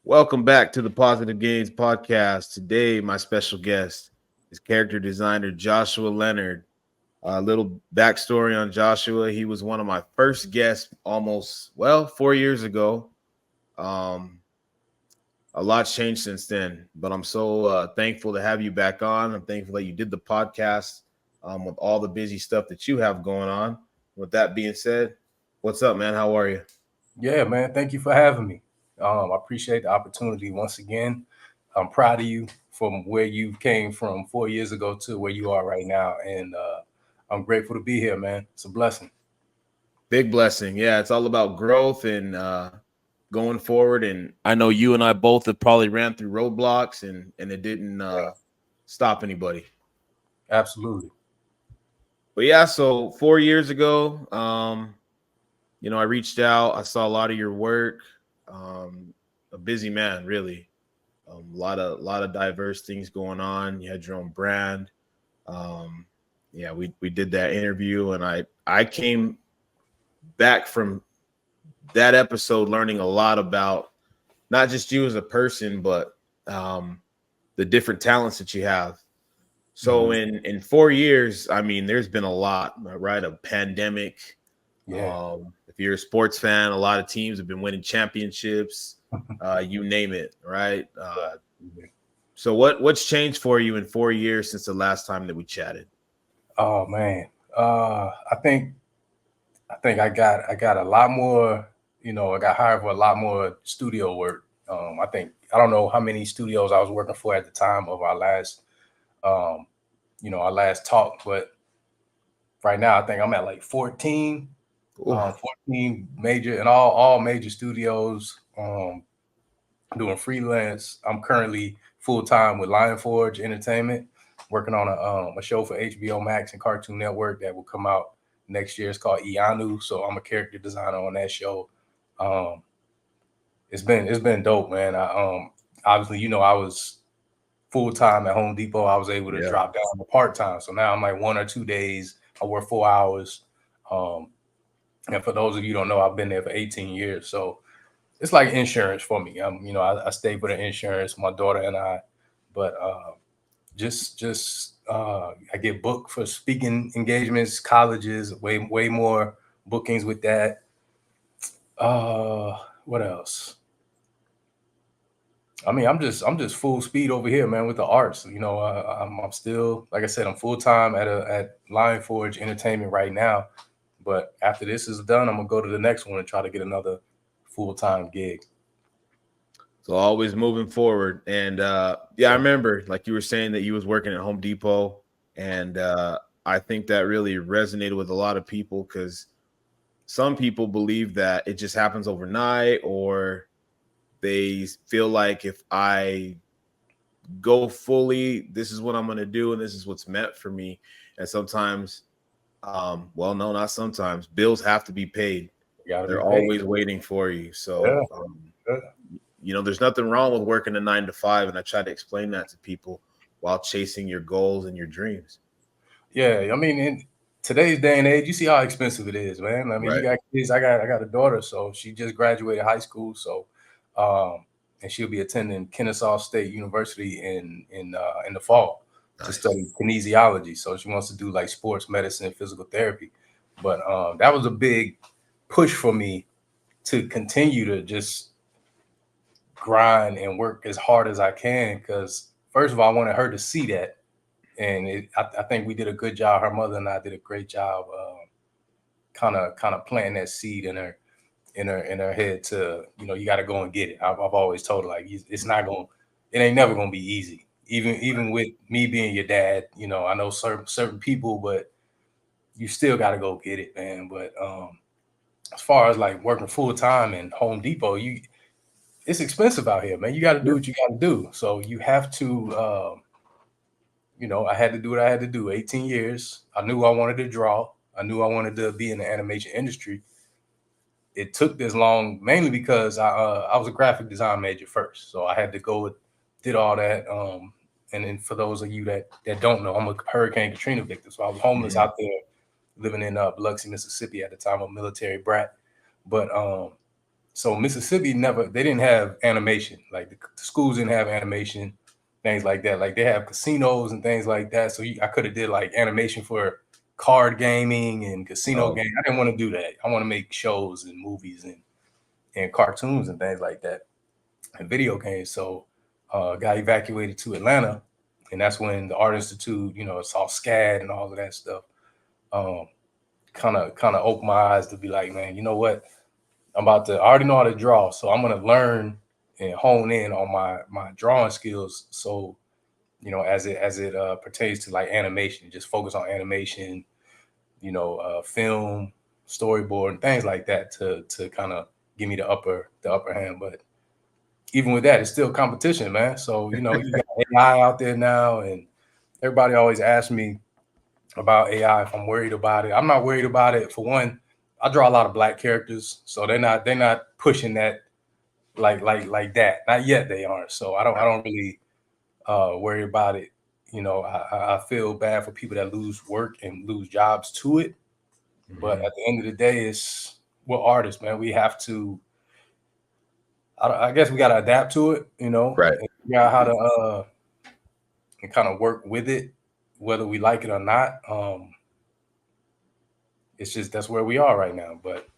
Welcome back to the Positive Gains podcast. Today, my special guest is character designer Joshua Leonard. A little backstory on Joshua. He was one of my first guests almost, 4 years ago. Um, a lot's changed since then, but I'm so thankful to have you back on. I'm thankful that you did the podcast with all the busy stuff that you have going on. With that being said, what's up, man? How are you? Yeah, man. Thank you for having me. I appreciate the opportunity once again. I'm proud of you from where you came from 4 years ago to where you are right now, and I'm grateful to be here, man. It's a blessing. Big blessing. Yeah, it's all about growth and going forward. And I know you and I both have probably ran through roadblocks and it didn't Yeah, stop anybody. absolutely. But yeah, so 4 years ago, I reached out. I saw a lot of your work. A busy man, really. A lot of diverse things going on. You had your own brand. Um, yeah, we did that interview, and I came back from that episode learning a lot about not just you as a person, but um, the different talents that you have. So Mhm. in 4 years, I mean, there's been a lot, right? A pandemic. Yeah, If you're a sports fan, a lot of teams have been winning championships. You name it, right? yeah. So what's changed for you in 4 years since the last time that we chatted? Oh man. I think I got a lot more. I got hired for a lot more studio work. I don't know how many studios I was working for at the time of um, our last talk, but right now I think I'm at like 14, Ooh, 14 major and all major studios. Doing freelance. I'm currently full time with Lion Forge Entertainment, working on a show for HBO Max and Cartoon Network that will come out next year. It's called Ianu. So I'm a character designer on that show. Um, it's been dope, man. Obviously, I was full time at Home Depot. I was able to yeah. drop down to part time. So now I'm like 1 or 2 days. I work 4 hours. Um, and for those of you who don't know, I've been there for 18 years. So it's like insurance for me. I stay for the insurance, my daughter and I. But I get booked for speaking engagements, colleges, way more bookings with that. Uh, what else? I mean, I'm just full speed over here, man, with the arts. I'm still, like I said, I'm full time at Lion Forge Entertainment right now. But after this is done, I'm gonna go to the next one and try to get another full time gig. So always moving forward. And yeah, I Yeah, remember like you were saying that you was working at Home Depot, and I think that really resonated with a lot of people because some people believe that it just happens overnight, or they feel like if I go fully, this is what I'm going to do, and this is what's meant for me. And sometimes, well, no, not sometimes, bills have to be paid. you gotta be They're paid. always waiting for you. Yeah, So, yeah. there's nothing wrong with working a 9 to 5. And I try to explain that to people while chasing your goals and your dreams. Yeah, I mean, in today's day and age, you see how expensive it is, man. I mean, you Right. got kids. I got a daughter, so she just graduated high school, so um, and she'll be attending Kennesaw State University in the fall to Nice. study kinesiology. So she wants to do like sports medicine, physical therapy. But that was a big push for me to continue to just grind and work as hard as I can. Because first of all, I wanted her to see that, and I think we did a good job. Her mother and I did a great job, kind of planting that seed in her head to you got to go and get it. I've always told her like it's not going, it ain't never going to be easy. Even with me being your dad, I know certain people, but you still got to go get it, man. But as far as like working full time in Home Depot, it's expensive out here, man. You got to do Yeah. what you got to do. So you have to. I had to do what I had to do. 18 years. I knew I wanted to draw. I knew I wanted to be in the animation industry. It took this long mainly because I was a graphic design major first, so I had to go did all that. And then for those of you that don't know, I'm a Hurricane Katrina victim, so I was homeless Mhm. out there living in Biloxi, Mississippi at the time, a military brat. But So Mississippi they didn't have animation. Like the schools didn't have animation, things like that. Like they have casinos and things like that. So I could have did like animation for card gaming and casino Oh, gaming. I didn't want to do that. I want to make shows and movies and cartoons and things like that and video games. So got evacuated to Atlanta, and that's when the Art Institute, it's all SCAD and all of that stuff. Kind of opened my eyes to be like, man, you know what? I already know how to draw, so I'm gonna learn and hone in on my drawing skills. So as it pertains to like animation, just focus on animation, film, storyboard, and things like that to kind of give me the upper hand. But even with that, it's still competition, man. So you got AI out there now, and everybody always asks me about AI if I'm worried about it. I'm not worried about it. For one, I draw a lot of black characters, so they're not pushing that like that. Not yet, they aren't. So I don't really worry about it. I feel bad for people that lose work and lose jobs to it. But mhm. at the end of the day, we're artists, man. We have to. I guess we got to adapt to it, Right. and figure out how to and kind of work with it, whether we like it or not. It's just that's where we are right now. But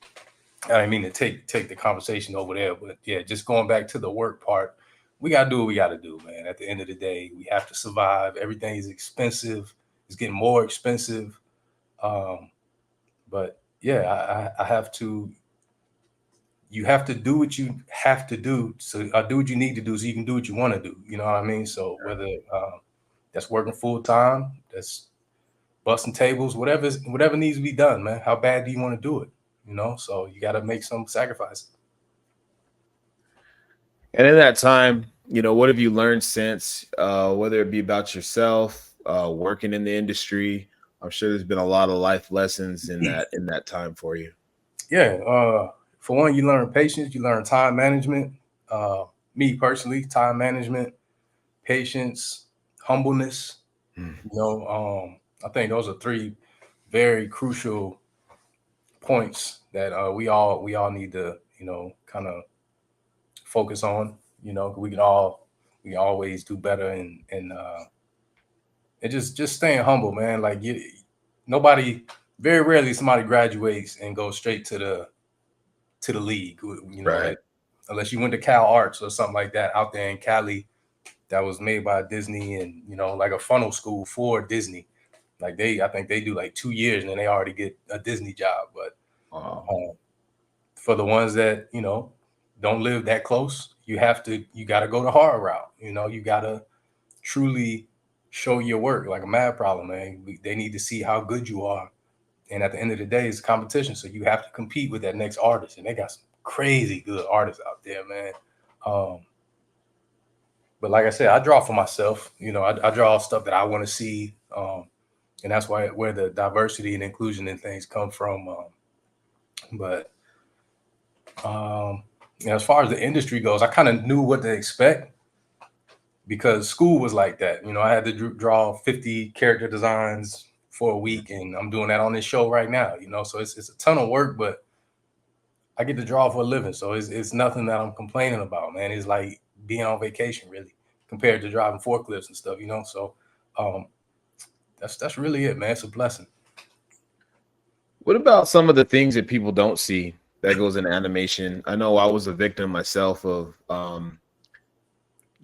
I didn't mean to take the conversation over there, but yeah, just going back to the work part, we gotta do what we gotta do, man. At the end of the day, we have to survive. Everything is expensive. It's getting more expensive. Um, but yeah, I have to. You have to do what you have to do. So do what you need to do, so you can do what you want to do. You know what I mean? So whether that's working full time, that's busting tables, whatever needs to be done, man. How bad do you want to do it? So you got to make some sacrifices. And in that time, what have you learned since, whether it be about yourself, working in the industry? I'm sure there's been a lot of life lessons in that time for you. Yeah. For one, you learn patience, you learn time management. Uh, Me personally, time management, patience, humbleness. Mm. I think those are three very crucial points that we all need to kind of focus on. We can always do better, and just staying humble, man. Like nobody, very rarely somebody graduates and goes straight to the league. Right. Unless you went to Cal Arts or something like that out there in Cali that was made by Disney, and like a funnel school for Disney. Like I think they do like 2 years and then they already get a Disney job. Wow. But for the ones that don't live that close, you got to go the hard route. You got to truly show your work like a mad problem, man. They need to see how good you are, and at the end of the day, it's competition. So you have to compete with that next artist, and they got some crazy good artists out there, man. Um, but like I said, I draw for myself. I draw stuff that I want to see, and that's where the diversity and inclusion and things come from. But as far as the industry goes, I kind of knew what to expect because school was like that. I had to draw 50 character designs for a week, and I'm doing that on this show right now. So it's a ton of work, but I get to draw for a living, so it's nothing that I'm complaining about, man. It's like being on vacation, really, compared to driving forklifts and stuff. So um, that's really it, man. It's a blessing. What about some of the things that people don't see that goes in animation? I know I was a victim myself of,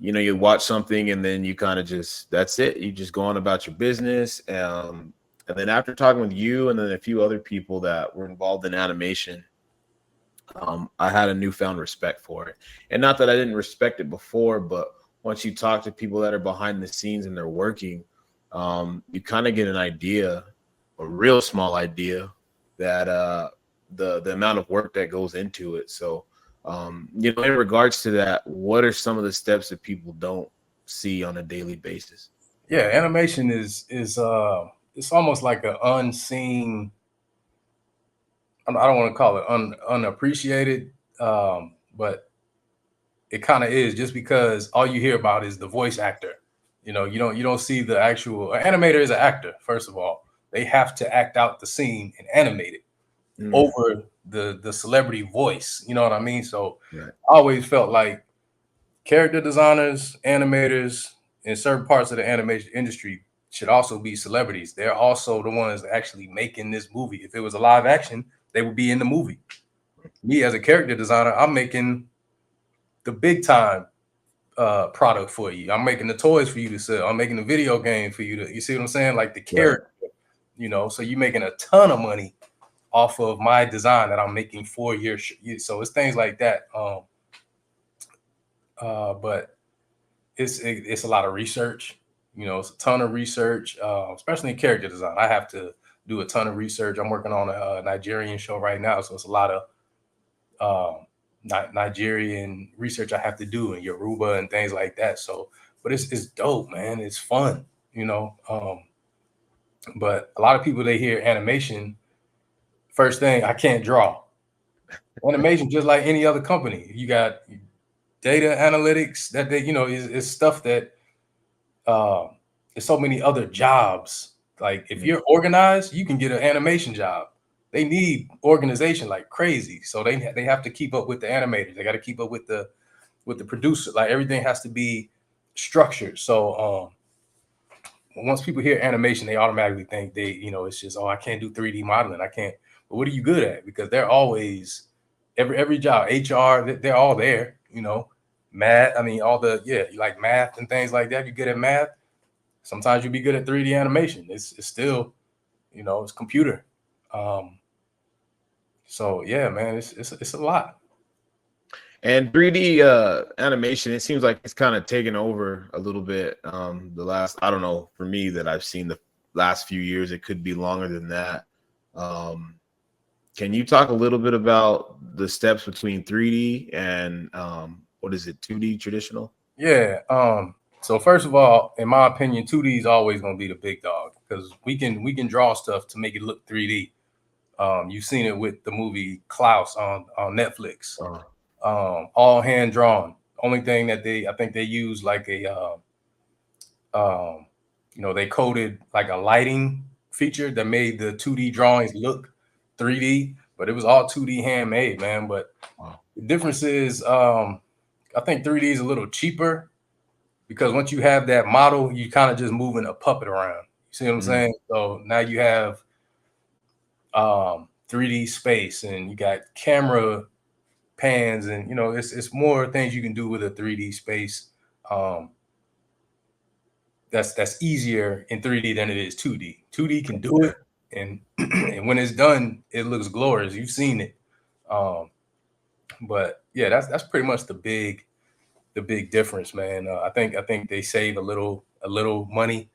you watch something and then you kind of just, that's it. You just go on about your business. And then after talking with you and then a few other people that were involved in animation, I had a newfound respect for it. And not that I didn't respect it before, but once you talk to people that are behind the scenes and they're working, you kind of get an idea, a real small idea, that the amount of work that goes into it. So, in regards to that, what are some of the steps that people don't see on a daily basis? Yeah, animation is it's almost like an unseen. I don't want to call it unappreciated, but it kind of is just because all you hear about is the voice actor. You don't see the actual animator is an actor. First of all, they have to act out the scene and animate it. Mm, over the celebrity voice. You know what I mean? So right. I always felt like character designers, animators, in certain parts of the animation industry should also be celebrities. They're also the ones actually making this movie. If it was a live action, they would be in the movie. Me as a character designer, I'm making the big time product for you. I'm making the toys for you to sell. I'm making the video game for you to. You see what I'm saying? Like the Right. character, So you're making a ton of money off of my design that I'm making for your. So it's things like that. But it's a lot of research. It's a ton of research, especially in character design. I have to do a ton of research. I'm working on a Nigerian show right now, so it's a lot of Nigerian research I have to do in Yoruba and things like that. So, but it's dope, man. It's fun, you know. But a lot of people they hear animation, first thing I can't draw. Animation just like any other company. You got data analytics that they, is stuff that uh, there's so many other jobs. Like if Mm, you're organized, you can get an animation job. They need organization like crazy, so they have to keep up with the animators. They got to keep up with the producer. Like everything has to be structured. So once people hear animation, they automatically think it's just I can't do 3D modeling. I can't. But what are you good at? Because they're always every job, HR, they're all there. Math. I mean, all the like math and things like that. You're good at math. Sometimes you'll be good at 3D animation. It's still, it's computer. Um, so yeah, man, it's a lot. And 3D animation, it seems like it's kind of taken over a little bit. The last, I don't know, for me that I've seen the last few years, it could be longer than that. Um, can you talk a little bit about the steps between 3D and what is it, 2D traditional? Yeah. So first of all, in my opinion, 2D is always going to be the big dog because we can draw stuff to make it look 3D. You've seen it with the movie Klaus on Netflix. Uh, All hand drawn. Only thing that I think they use like um, they coded like a lighting feature that made the 2D drawings look 3D, but it was all 2D handmade, man. But wow. the difference is, I think 3D is a little cheaper because once you have that model, you kind of just moving a puppet around. You see what I'm Mm, saying? So now you have 3D space and you got camera pans and it's more things you can do with a 3D space. Um, that's easier in 3D than it is 2D. 2D can do okay. it, and and when it's done, it looks glorious. You've seen it, um, but yeah, that's pretty much the big difference, man. I think they save a little money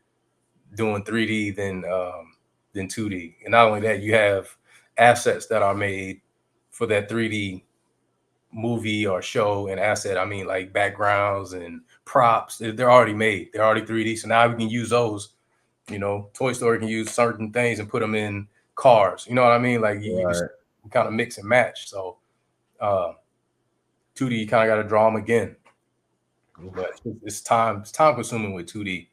doing 3D than 2D, and not only that, you have assets that are made for that 3D movie or show and asset. I mean, like backgrounds and props. They're already made. They're already 3D. So now we can use those. Toy Story can use certain things and put them in cars. You know what I mean? Like you can Right. kind of mix and match. So uh, 2D, you kind of got to draw them again. But Oof. it's time consuming with 2D.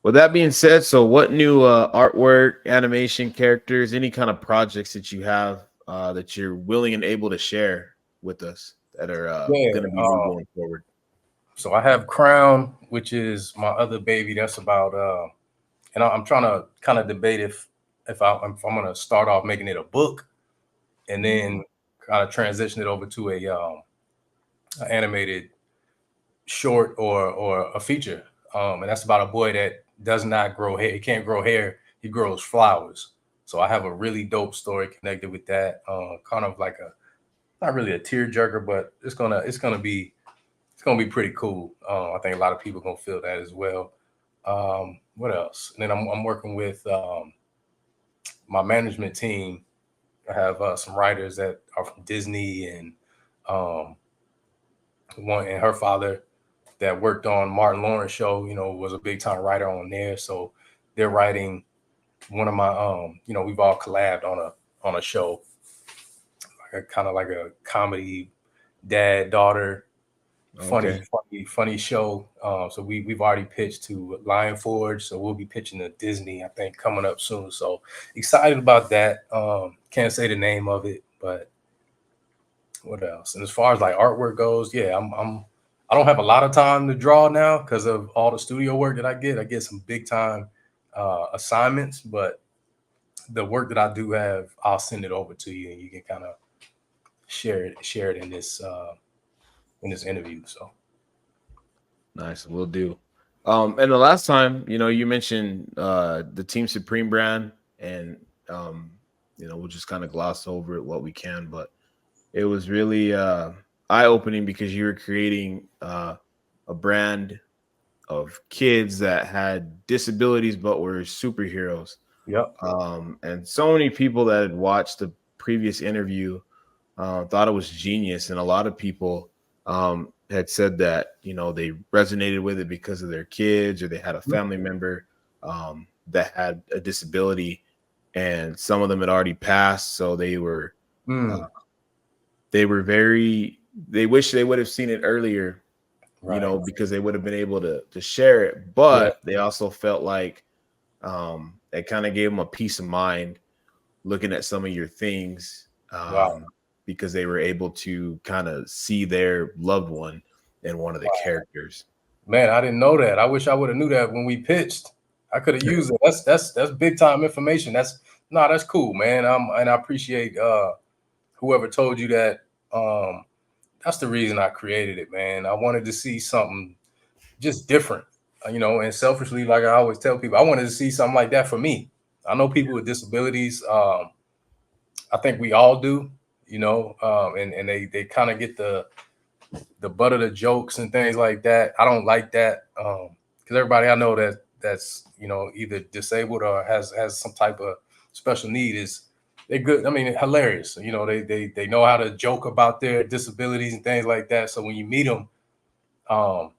With that being said, so what new artwork, animation, characters, any kind of projects that you have that you're willing and able to share with us that are Yeah. going to be new going forward? So I have Crown, which is my other baby. That's about and I'm trying to kind of debate if I'm gonna start off making it a book and then kind of transition it over to a animated short or a feature. And that's about a boy that does not grow hair. He can't grow hair. He grows flowers. So I have a really dope story connected with that. Kind of like not really a tearjerker, but it's gonna be pretty cool. I think a lot of people gonna feel that as well. What else? And then I'm working with my management team. I have some writers that are from Disney and um, one and her father that worked on Martin Lawrence show. Was a big time writer on there. So they're writing one of my we've all collabed on a show, like kind of like a comedy dad daughter Okay. funny show. So we've already pitched to Lion Forge, so we'll be pitching to Disney, I think, coming up soon. So excited about that. Can't say the name of it, but what else? And as far as like artwork goes, yeah, I don't have a lot of time to draw now because of all the studio work that I get. I get some big time assignments, but the work that I do have, I'll send it over to you, and you can kind of share it in this interview. So Nice. We'll do. And the last time, you mentioned the Team Supreme brand, and um, we'll just kind of gloss over it what we can, but it was really eye opening because you were creating a brand of kids that had disabilities but were superheroes. yep. And so many people that had watched the previous interview thought it was genius, and a lot of people had said that they resonated with it because of their kids, or they had a family member that had a disability, and some of them had already passed, so uh, Mm, they wish they would have seen it earlier, right. because they would have been able to share it, Yeah. but they also felt like it kind of gave them a peace of mind looking at some of your things, Wow. because they were able to kind of see their loved one in one of the characters. Man, I didn't know that. I wish I would have knew that when we pitched. I could have used it. That's big time information. That's cool, man. And I appreciate whoever told you that. Um, that's the reason I created it, man. I wanted to see something just different, and selfishly, like I always tell people, I wanted to see something like that for me. I know people with disabilities. I think we all do, and they kind of get the butt of the jokes and things like that. I don't like that because everybody I know that's either disabled or has some type of special need is they're good. I mean, hilarious. They know how to joke about their disabilities and things like that. So when you meet them, um,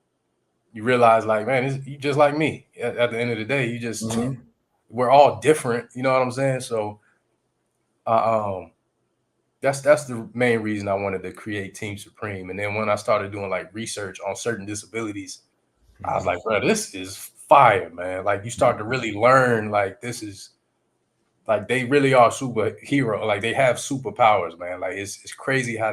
you realize like, man, you just like me. At the end of the day, you just Mhm. we're all different. You know what I'm saying? So um, that's the main reason I wanted to create Team Supreme. And then when I started doing like research on certain disabilities, I was like, Mhm. bro, this is fire, man. Like you start to really learn like this is like they really are superhero. Like they have superpowers, man. Like it's crazy how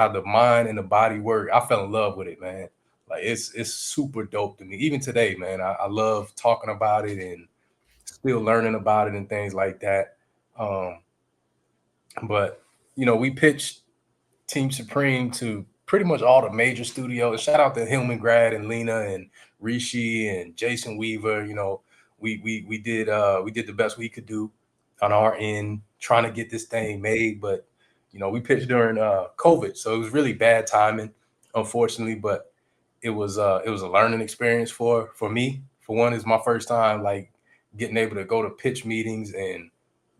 the mind and the body work. I fell in love with it, man. Like it's super dope to me. Even today, man, I love talking about it and still learning about it and things like that. Um, but we pitched Team Supreme to pretty much all the major studios. Shout out to Hillman Grad and Lena and Rishi and Jason Weaver. We did the best we could do on our end trying to get this thing made, but we pitched during COVID, so it was really bad timing, unfortunately. But it was a learning experience for me. For one, it's my first time like getting able to go to pitch meetings and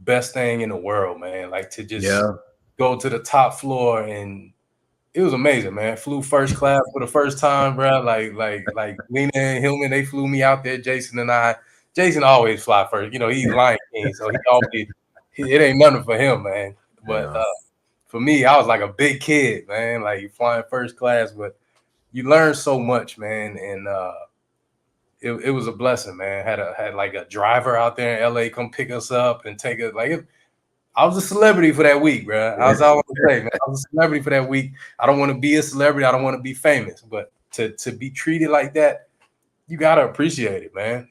best thing in the world, man. Like to just Yeah. go to the top floor and it was amazing, man. Flew first class for the first time, bro. Like Lena and Hillman, they flew me out there. Jason and I. Jason always fly first. He's Lion King, so it ain't nothing for him, man. But Yeah. for me, I was like a big kid, man. Like flying first class, but you learn so much, man. And it was a blessing, man. Had like a driver out there in LA come pick us up and take us I was a celebrity for that week, bro. I was always say, man, I was a celebrity for that week. I don't want to be a celebrity. I don't want to be famous, but to be treated like that, you gotta appreciate it, man.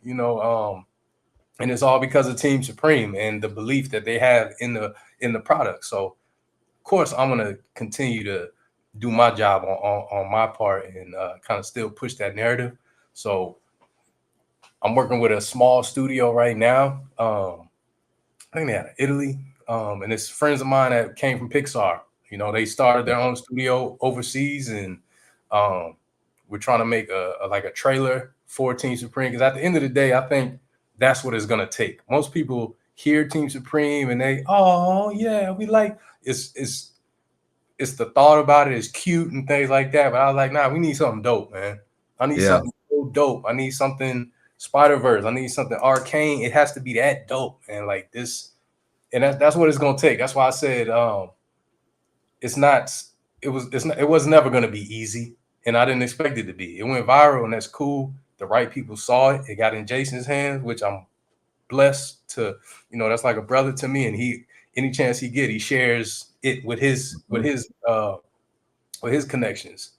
And it's all because of Team Supreme and the belief that they have in the product. So, of course, I'm gonna continue to do my job on my part and kind of still push that narrative. So, I'm working with a small studio right now. I think they out of Italy. And it's friends of mine that came from Pixar. They started their own studio overseas, and um, we're trying to make like a trailer for Team Supreme. Because at the end of the day, I think that's what it's gonna take. Most people hear Team Supreme and oh yeah, we like it's the thought about it is cute and things like that. But I was like, nah, we need something dope, man. I need Yeah. something so dope. I need something Spider-Verse. I need something arcane. It has to be that dope, man. Like this and that's what it's gonna take. That's why I said it's not. It was. It's not. It was never gonna be easy, and I didn't expect it to be. It went viral, and that's cool. The right people saw it. It got in Jason's hands, which I'm blessed to, that's like a brother to me. And he, any chance he get, he shares it with his connections.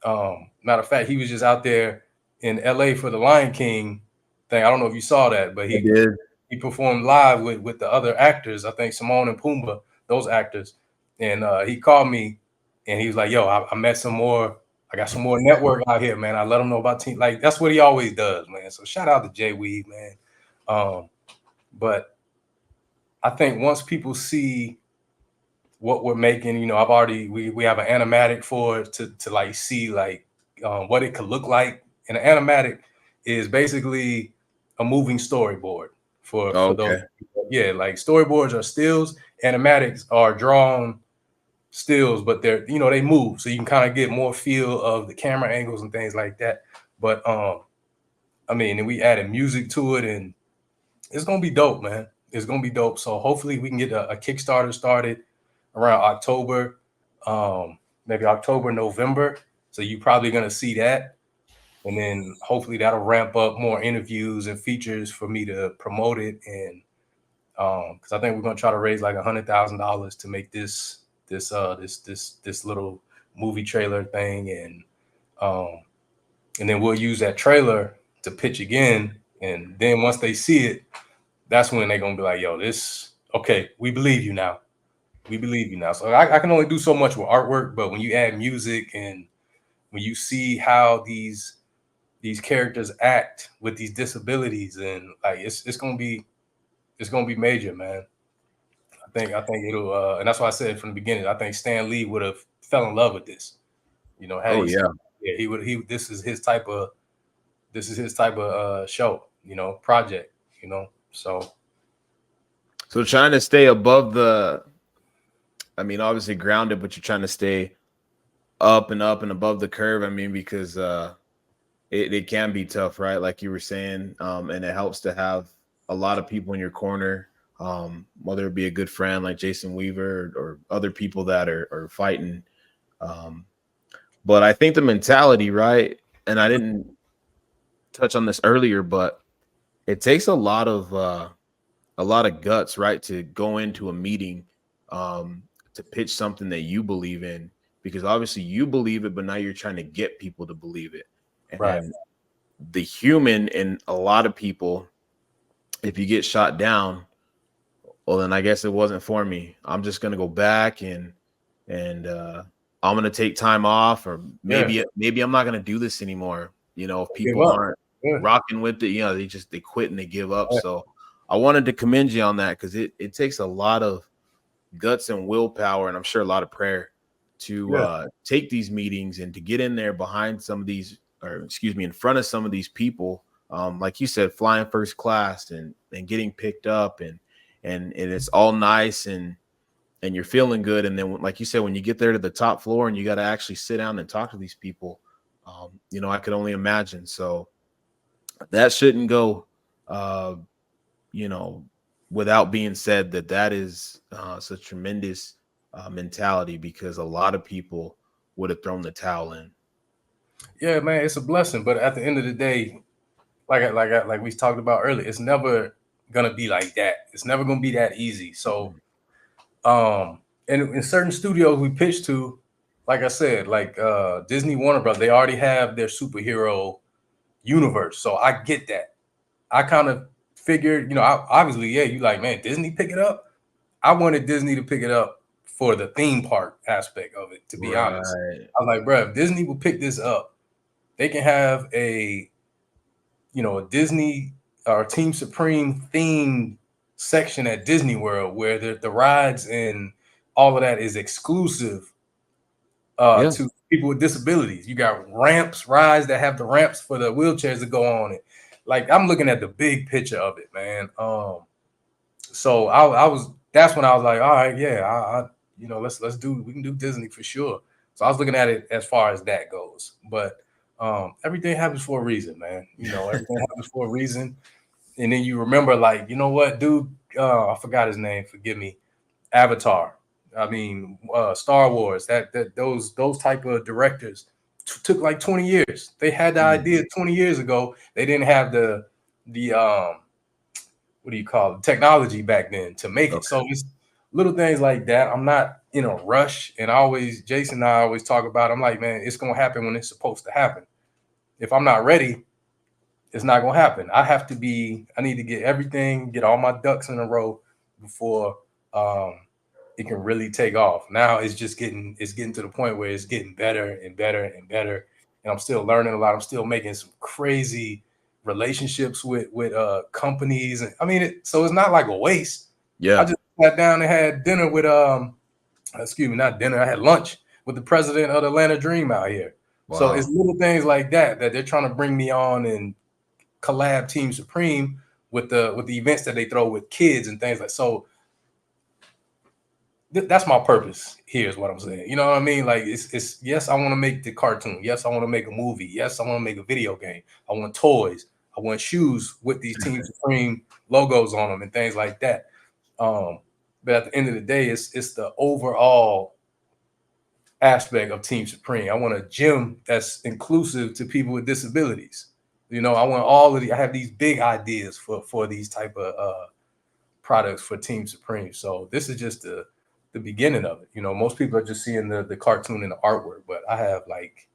Matter of fact, he was just out there in LA for the Lion King thing. I don't know if you saw that, but I did. he performed live with the other actors. I think Simone and Pumbaa, those actors. And he called me and he was like, "Yo, I met some more. I got some more network out here, man. I let him know about team. Like that's what he always does, man. So shout out to Jay Weave, man. But I think once people see what we're making, I've already we have an animatic for it to like see like what it could look like. And an animatic is basically a moving storyboard for those. Okay. Yeah, like storyboards are stills, animatics are drawn stills, but they're they move, so you can kind of get more feel of the camera angles and things like that. But I mean, and we added music to it, and it's gonna be dope, man. It's gonna be dope. So hopefully we can get a Kickstarter started around October, maybe October, November. So you're probably gonna see that, and then hopefully that'll ramp up more interviews and features for me to promote it. And because I think we're gonna try to raise like $100,000 to make this little movie trailer thing, and then we'll use that trailer to pitch again. And then once they see it, that's when they're gonna be like, "Yo, this okay? We believe you now. We believe you now." So I can only do so much with artwork, but when you add music and when you see how these characters act with these disabilities, and like it's gonna be major, man. I think it'll, and that's why I said from the beginning. I think Stan Lee would have fell in love with this. Had Oh he, yeah. yeah, he would. This is his type of show, project, So So trying to stay above the, I mean, obviously grounded, but you're trying to stay up and above the curve. I mean, because it can be tough, right? Like you were saying, and it helps to have a lot of people in your corner, whether it be a good friend like Jason Weaver or other people that are fighting. Um, but I think the mentality, right? And I didn't touch on this earlier, but it takes a lot of guts, right, to go into a meeting, to pitch something that you believe in, because obviously you believe it, but now you're trying to get people to believe it. right, And the human in a lot of people, if you get shot down, well, then I guess it wasn't for me. I'm just gonna go back and I'm gonna take time off, or yeah, maybe I'm not gonna do this anymore. If give people up, aren't yeah, rocking with it, they quit and they give up. yeah, So I wanted to commend you on that, because it takes a lot of guts and willpower, and I'm sure a lot of prayer to yeah, take these meetings and to get in there behind some of these, or excuse me, in front of some of these people. Like you said, flying first class and getting picked up, and it's all nice and you're feeling good. And then, like you said, when you get there to the top floor and you got to actually sit down and talk to these people, I could only imagine. So that shouldn't go, uh, you know, without being said, that is such tremendous mentality, because a lot of people would have thrown the towel in. yeah, man. It's a blessing, but at the end of the day, like we talked about earlier, it's never gonna be like that. It's never gonna be that easy. So, and in certain studios we pitch to, like I said, like Disney, Warner Bros., they already have their superhero universe. So I get that. I kind of figured, obviously, yeah, you like, man, Disney pick it up. I wanted Disney to pick it up for the theme park aspect of it, to be honest. Right. I was like, bro, if Disney will pick this up, they can have a Disney or Team Supreme theme section at Disney World where the rides and all of that is exclusive Yeah. to people with disabilities. You got ramps, rides that have the ramps for the wheelchairs to go on it. Like I'm looking at the big picture of it, man. So I was that's when I was like, all right, yeah, let's do we can do Disney for sure. So I was looking at it as far as that goes. But everything happens for a reason, man. Everything happens for a reason. And then you remember, like, you know what, dude? I forgot his name. Forgive me. Avatar. I mean, Star Wars. That those type of directors took like 20 years. They had the Mm. idea 20 years ago. They didn't have the what do you call it, technology back then to make it. Okay. So it's little things like that. I'm not in a rush. And I always, Jason and I always talk about, I'm like, man, it's gonna happen when it's supposed to happen. If I'm not ready, it's not gonna happen. I need to get everything, get all my ducks in a row before um it can really take off. Now it's getting to the point where it's getting better and better and better. And I'm still learning a lot. I'm still making some crazy relationships with companies. And I mean so it's not like a waste. I Yeah. just sat down and had dinner with excuse me, not dinner, I had lunch with the president of the Atlanta Dream out here. So it's Wow. little things like that they're trying to bring me on and collab Team Supreme with the events that they throw with kids and things like so. That's my purpose. Here's what I'm saying. You know what I mean? Like it's yes, I want to make the cartoon. Yes, I want to make a movie. Yes, I want to make a video game. I want toys. I want shoes with these Team Supreme logos on them and things like that. Um, but at the end of the day, it's the overall aspect of Team Supreme. I want a gym that's inclusive to people with disabilities. You know, I want all of the. I have these big ideas for these type of products for Team Supreme. So this is just the beginning of it. You know, most people are just seeing the cartoon and the artwork, but I have like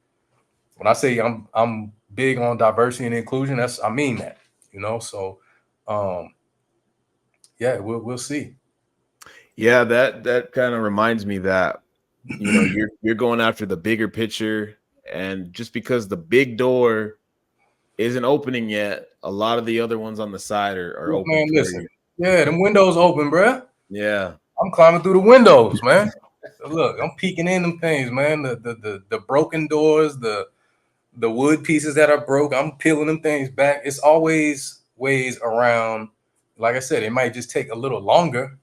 when I say I'm big on diversity and inclusion, that's I mean that. You know, so um yeah, we'll see. Yeah, that kind of reminds me that you're going after the bigger picture, and just because the big door isn't opening yet, a lot of the other ones on the side are Look, open man, for listen. you. Yeah, them windows open, bruh. Yeah. I'm climbing through the windows, man. Look, I'm peeking in them things, man. The broken doors, the wood pieces that are broke, I'm peeling them things back. It's always ways around. Like I said, it might just take a little longer.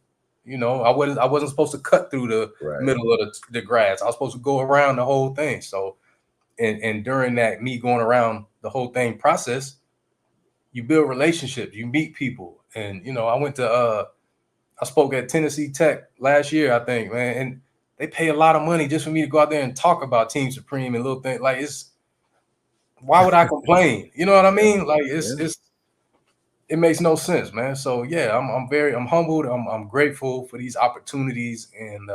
You know, I wasn't supposed to cut through the Right. middle of the grass. I was supposed to go around the whole thing. So and during that me going around the whole thing process, you build relationships, you meet people. And you know, I spoke at Tennessee Tech last year, I think, man, and they pay a lot of money just for me to go out there and talk about Team Supreme and little things. Like it's why would I complain? You know what I mean? Like Yeah. it makes no sense, man. So yeah, I'm humbled. I'm grateful for these opportunities and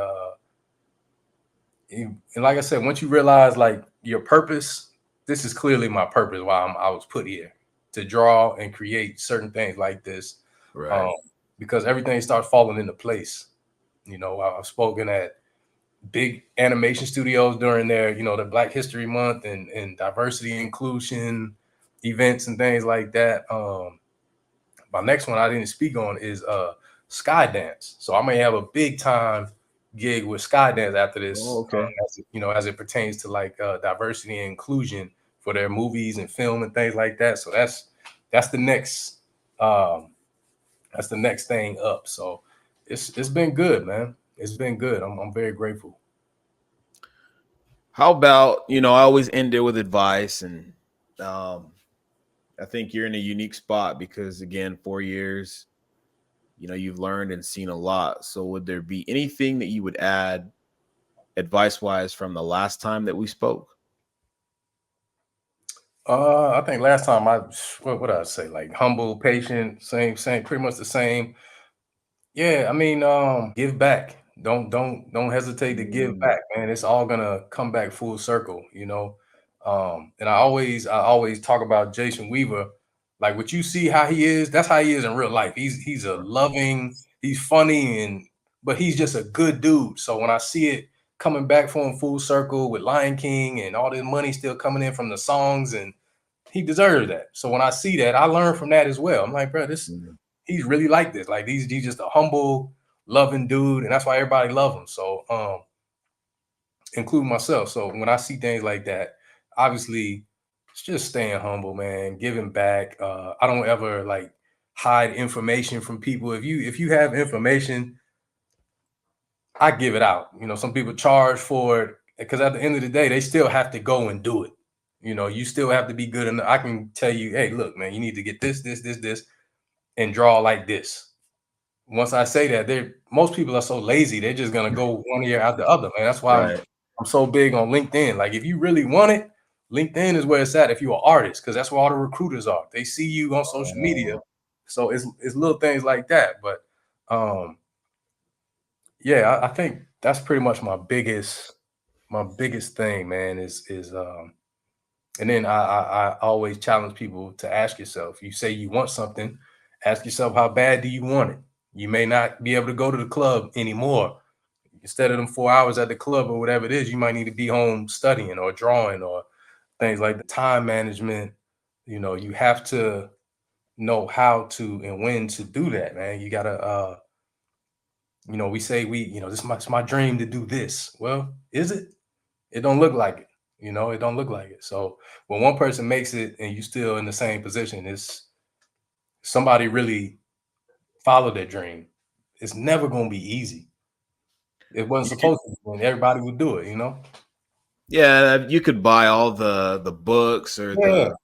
like I said, once you realize like your purpose, this is clearly my purpose. Why I was put here to draw and create certain things like this, um, Right. because everything starts falling into place. You know, I've spoken at big animation studios during their, you know, the Black History Month and diversity and inclusion events and things like that. My next one I didn't speak on is Skydance. So I may have a big time gig with Skydance after Oh, this, okay. you know, as it pertains to like diversity and inclusion for their movies and film and things like that. So that's the next um, that's the next thing up. So it's been good, man. It's been good. I'm very grateful. How about, I always end it with advice, and um I think you're in a unique spot because, again, 4 years, you've learned and seen a lot. So would there be anything that you would add advice wise from the last time that we spoke? I think last time what did I say? Like humble, patient, same, pretty much the same. Yeah, I mean, give back. Don't hesitate to give Mm, back, man. It's all gonna come back full circle, you know. And I always talk about Jason Weaver, like what you see how he is, that's how he is in real life. He's a loving, he's funny and but he's just a good dude. So when I see it coming back for him full circle with Lion King and all this money still coming in from the songs and he deserves that. So when I see that, I learn from that as well. I'm like, bro, this mm. he's really like this. Like he's just a humble, loving dude, and that's why everybody love him. So including myself. So when I see things like that, obviously it's just staying humble, man, giving back. I don't ever like hide information from people. If you have information, I give it out. You know, some people charge for it because at the end of the day, they still have to go and do it. You know, you still have to be good enough. I can tell you, hey, look, man, you need to get this, and draw like this. Once I say that, they most people are so lazy, they're just gonna go one ear out the other, man. That's why I'm Right. I'm so big on LinkedIn. Like if you really want it, LinkedIn is where it's at if you're an artist, because that's where all the recruiters are. They see you on social media. Oh, So it's little things like that. But um, yeah, I think that's pretty much my biggest thing, man, is and then I always challenge people to ask yourself, you say you want something, ask yourself, how bad do you want it? You may not be able to go to the club anymore. Instead of them 4 hours at the club or whatever it is, you might need to be home studying or drawing or things like the time management. You have to know how to and when to do that, man. You gotta we say this is my dream to do this. Well, is it? It don't look like it. It don't look like it. So when one person makes it and you still in the same position, it's somebody really followed their dream. It's never gonna be easy. It wasn't you could, supposed to be, and everybody would do it. yeah, you could buy all the books or Yeah, the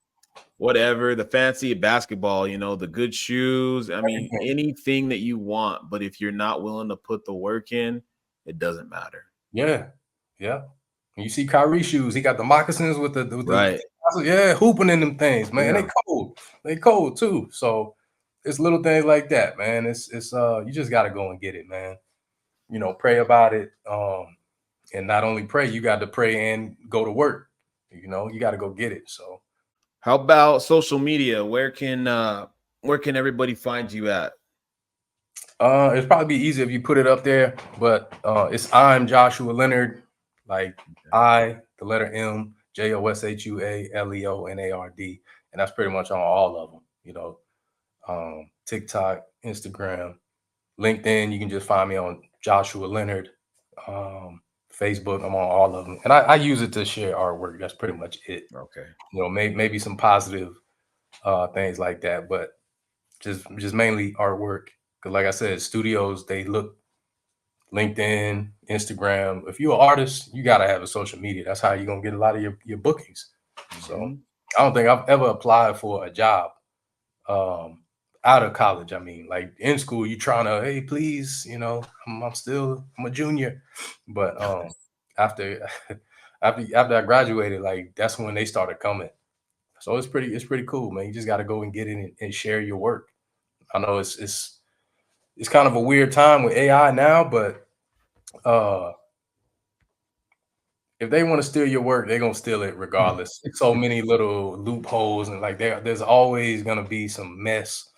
whatever, the fancy basketball, the good shoes. I mean, everything. anything that you want, but if you're not willing to put the work in, it doesn't matter. Yeah, yeah. And you see Kyrie shoes, he got the moccasins with the Right. yeah, hooping in them things, man. And Yeah. they cold. They cold too. So it's little things like that, man. It's you just gotta go and get it, man. Pray about it. And not only pray, you got to pray and go to work. You got to go get it. So How about social media? Where can everybody find you at? it'd probably be easier if you put it up there, but I'm Joshua Leonard, like the letter M, JOSHUALEONARD, and that's pretty much on all of them. TikTok, Instagram, LinkedIn. You can just find me on Joshua Leonard. Um, Facebook, I'm on all of them, and I use it to share artwork. That's pretty much it. Okay. Maybe some positive things like that, but just mainly artwork. Because like I said, studios, they look LinkedIn, Instagram. If you're an artist, you gotta have a social media. That's how you're gonna get a lot of your bookings. So Mhm. I don't think I've ever applied for a job um out of college. I mean, like in school, you trying to, hey, please, I'm a junior. But after after I graduated, like that's when they started coming. So it's pretty cool, man. You just got to go and get in and share your work. I know it's kind of a weird time with AI now, but uh if they want to steal your work, they're gonna steal it regardless. So many little loopholes, and like there's always gonna be some mess.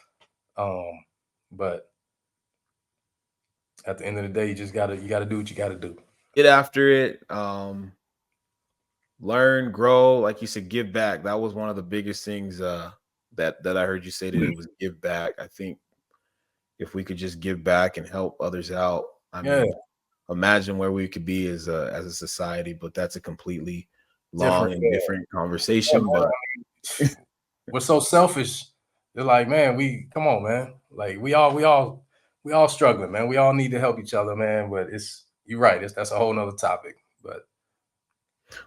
Um, but at the end of the day, you gotta do what you gotta do. Get after it. Learn, grow, like you said, give back. That was one of the biggest things that I heard you say today was give back. I think if we could just give back and help others out, I Yeah, mean, imagine where we could be as a society. But that's a completely long different. and Yeah, different yeah, conversation. But man. We're so selfish. They're like, man, we come on, man. Like we all struggling, man. We all need to help each other, man. But you're right. That's a whole nother topic. But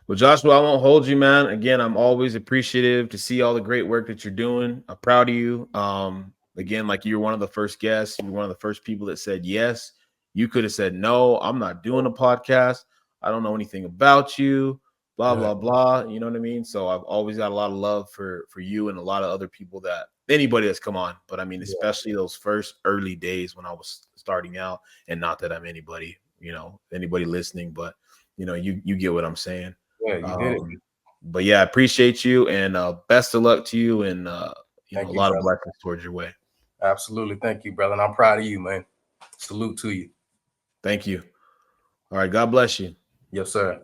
Well, Joshua, I won't hold you, man. Again, I'm always appreciative to see all the great work that you're doing. I'm proud of you. Again, like you're one of the first guests, you're one of the first people that said yes. You could have said no. I'm not doing a podcast. I don't know anything about you. Blah yeah, blah blah. You know what I mean? So I've always got a lot of love for you and a lot of other people that anybody that's come on. But I mean, yeah, especially those first early days when I was starting out, and not that I'm anybody, anybody listening, but you get what I'm saying. yeah. You did it. But yeah, I appreciate you and best of luck to you and a Thank you, lot of brother. blessings towards your way. Absolutely. Thank you, brother. And I'm proud of you, man. Salute to you. Thank you. All right, God bless you. Yes, sir.